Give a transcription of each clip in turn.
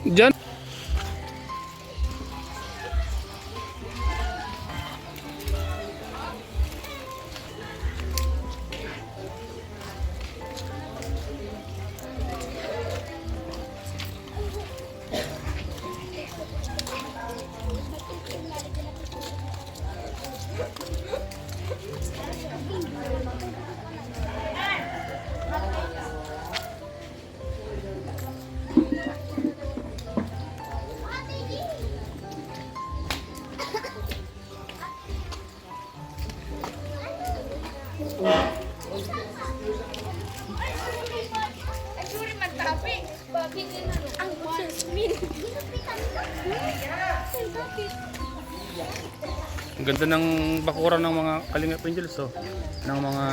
Diyan. Ang ganda ng bakuran ng mga Kalingap Angels, oh. Ng mga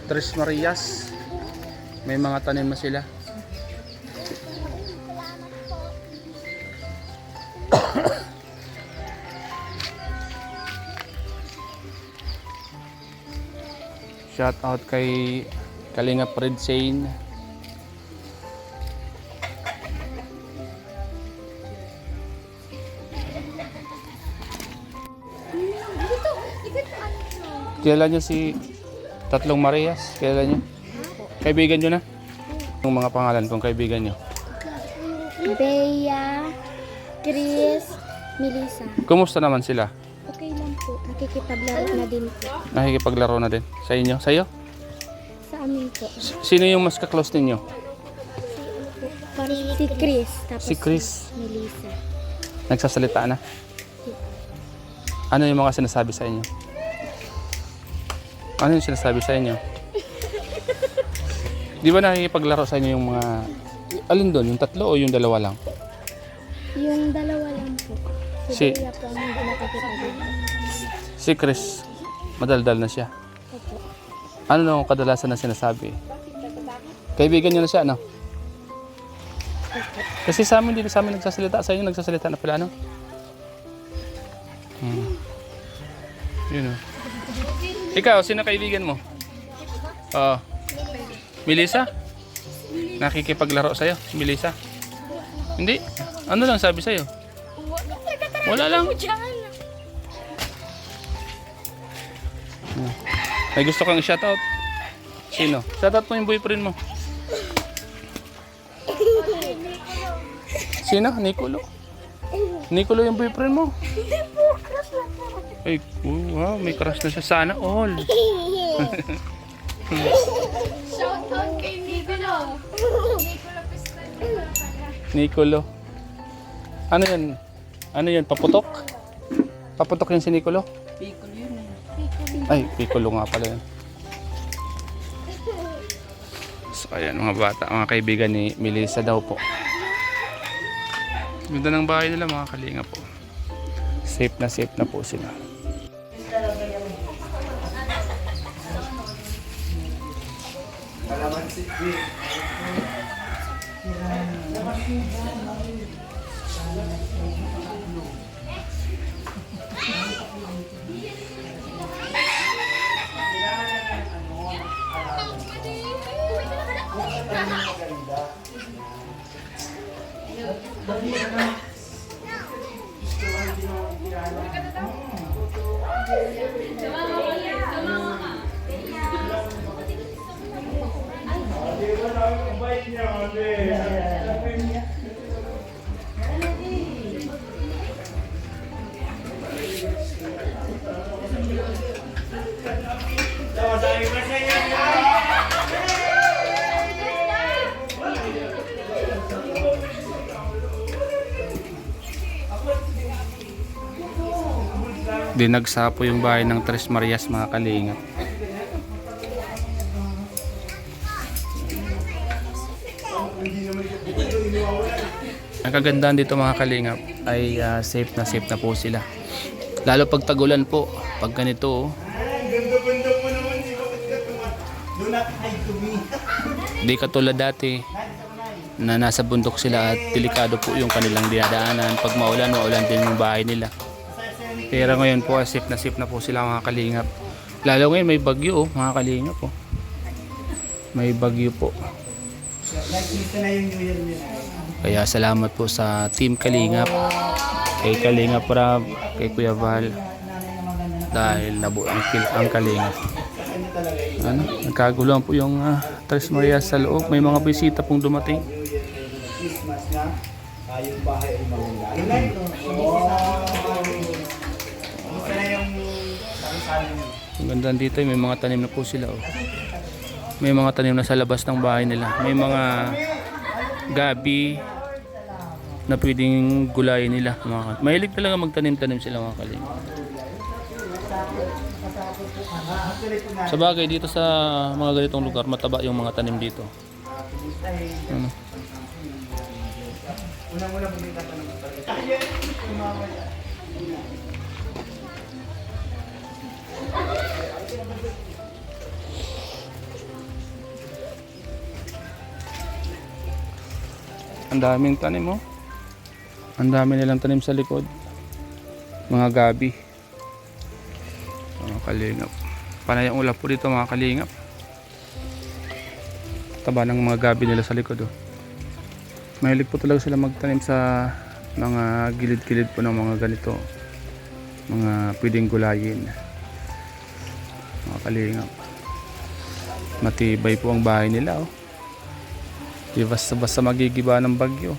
Tres Marias. May mga tanim na sila. Shout out kay Kalingap Red Shane. Kilala niyo si Tatlong Marias? Kilala niyo? Kaibigan niyo na? Yung mga pangalan kong kaibigan niyo. Bea, Chris, Melissa. Kumusta naman sila? Okay lang po. Nakikipaglaro na din po. Nakikipaglaro na din. Sa inyo? Sa iyo? Sa amin po. Sino yung mas ka-close ninyo? Si Chris. Tapos Si Chris. Melissa. Nagsasalita na? Ano yung mga sinasabi sa inyo? Ano yung sinasabi sa inyo? Di ba nakikipaglaro sa inyo yung mga... Alin doon? Yung tatlo o yung dalawa lang? Yung dalawa lang po. Si- Bea po ang hindi nakikipaglaro. Si Chris, madaldal na siya. Opo. Ano nung kadalasan na sinasabi? Kaibigan niyo na siya, no? Kasi sa amin, dito sa amin nagsasalita. Sa inyo nagsasalita na pala, no? Yun, oh. Ikaw, sino kaibigan mo? Melissa? Nakikipaglaro sa'yo, Melissa? Hindi? Ano lang sabi sa'yo? Wala lang. May gusto kang shoutout? Sino? Shoutout mo yung boyfriend mo. Sino? Nicolo? Nicolo yung boyfriend mo? Ay, wow, may crush na siya. Sana all. Shoutout kay Nicolo. Nicolo. Ano yan? Ano yan? Paputok? Paputok yan si Nicolo? Piccolo yun eh. Ay, Piccolo nga pala yan. So, ayan mga bata, mga kaibigan ni Melissa daw po. Ganda ng bahay nila mga kalinga po. Safe na po sila. Dinagsa po yung bahay ng Tres Marias mga kalingap. Ang kagandahan dito mga kalingap ay safe na po sila. Lalo pag tagulan po, pag ganito oh. Di katulad dati na nasa bundok sila at delikado po yung kanilang dinadaanan. Pag maulan din yung bahay nila. Pero ngayon po, safe na po sila mga kalingap. Lalo ngayon may bagyo oh, mga kalingap po. May bagyo po. Kaya salamat po sa Team Kalingap. Kay Kalingap Rab, kay Kuya Val. Dahil nabuo ang Kalingap. Ano? Nagkaguluhan po yung Tres Marias sa loob. May mga bisita pong dumating. Christmas na yung bahay ay maganda. Ito na yung Ang ganda dito, may mga tanim na po sila oh. May mga tanim na sa labas ng bahay nila. May mga gabi na pwedeng gulayin nila. Mahilig talaga magtanim-tanim sila mga kalingap. Sa bagay dito sa mga ganitong lugar, mataba yung mga tanim dito. Ano? unang-una po yung tatanong ko talaga. Ang daming tanim oh. Ang dami nilang tanim sa likod. Mga gabi. Mga kalingap. Panay ang ulap po dito mga kalingap. Taba ng mga gabi nila sa likod oh. Mahilig po talaga sila magtanim sa mga gilid-gilid po ng mga ganito. Mga pwedeng gulayin. Mga kalingap. Matibay po ang bahay nila oh. Di basta-basta magigiba ng bagyo.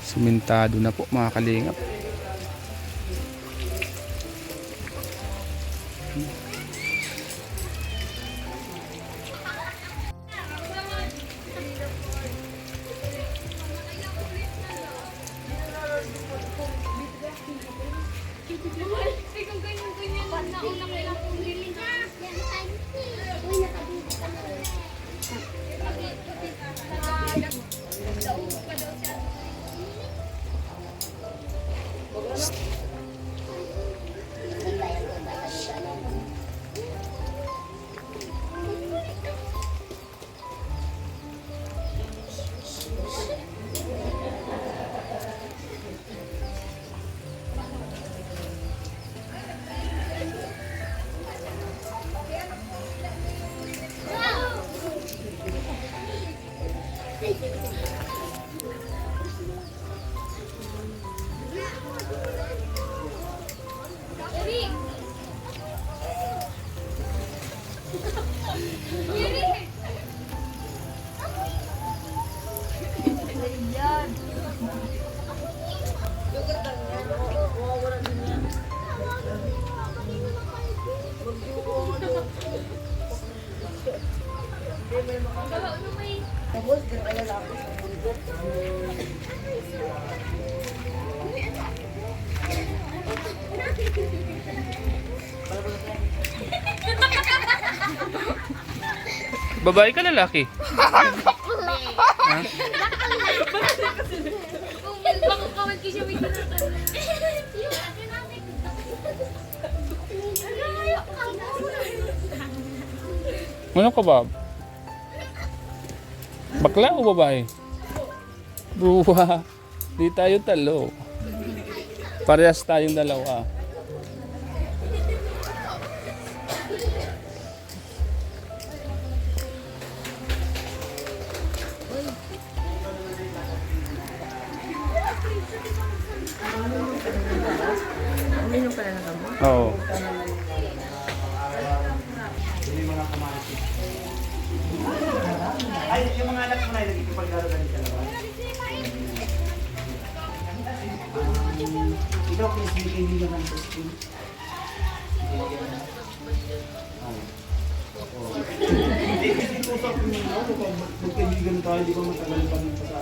Simentado na po mga kalingap. Kung ganyan-ganyan lang, nauna ko lang kung liling. Uy, nakabili ka na. Babae ka lalaki? Ha? Baka kawal ko siya may tinatawag. Ano ka ba? Bakla o babae? Buwa. Di tayo talo. Parehas tayong dalawa. Oo. Ay, yung mga anak mo na yung nagkikipaglaro ka nila ba? Ikaw, please, may kaibigan ka sa school. Hindi tusok ko nyo, magkaibigan tayo, di ba matagal pa nito sa...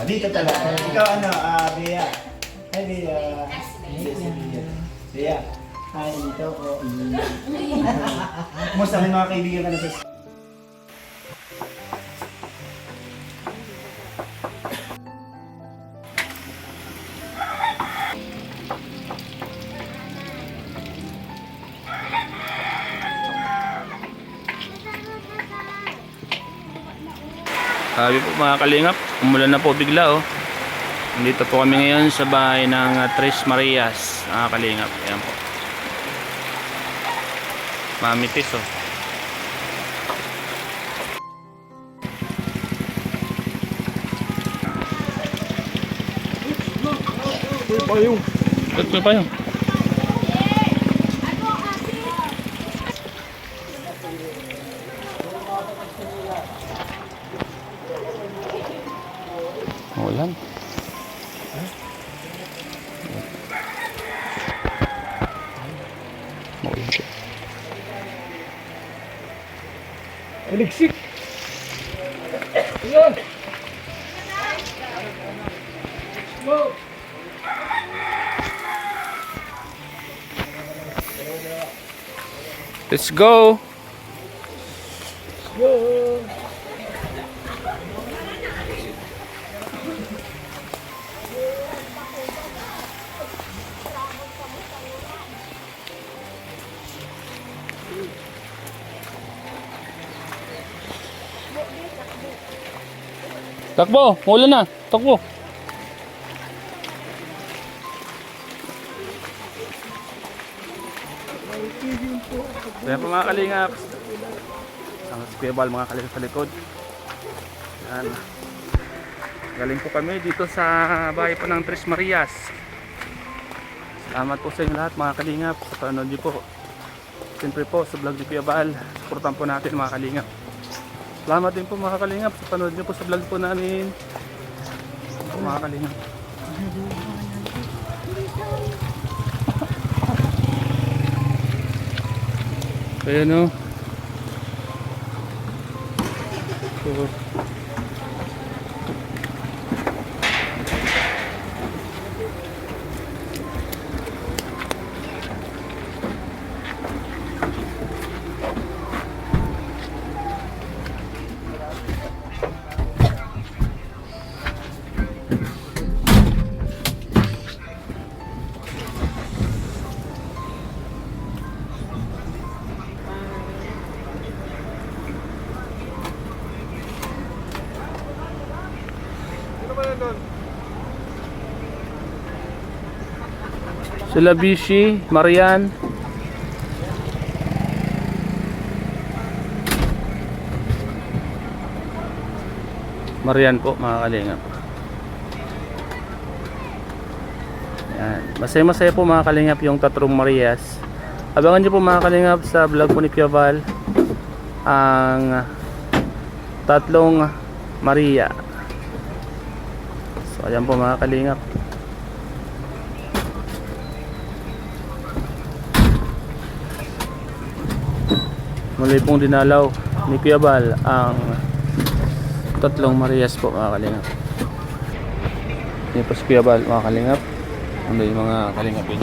Dito talaga. Ikaw ano, Bea. Hi, Bea. Bea. Hi, dito ko. Kumusta may mga kaibigan ka na sa school? Sabi po mga kalingap, umulan na po bigla oh. Dito po kami ngayon sa bahay ng Tres Marias, mga kalingap. Ayan po. Mamitis oh. Ba't may payong? Ulan. Maulan po. Aliksik! Ayan! Go! Let's go! Go! Takbo! Maulan na! Takbo! Ayan po mga kalingap. Ang squibal mga kalingap sa likod. Ayan. Galing po kami dito sa bahay po ng Tres Marias. Salamat po sa inyo lahat mga kalingap sa panonood niyo po. Siyempre po sa vlog ni Kuya Bal. Supportan po natin mga kalingap. Salamat din po mga kalingap sa panonood niyo po sa vlog po namin. Mga kalingap. Ayan o. So, sila Bishi, Marian. Marian po mga kalingap. Ayan. Masaya-masaya po mga kalingap yung tatlong Marias. Abangan nyo po mga kalingap sa vlog po ni Kuya Val ang tatlong Maria. So ayan po mga kalingap. Muli pong dinalaw ni Kuya Bal ang tatlong Marias po mga kalingap. Yan po si Kuya Bal mga kalingap. Ano yung mga kalingap yun?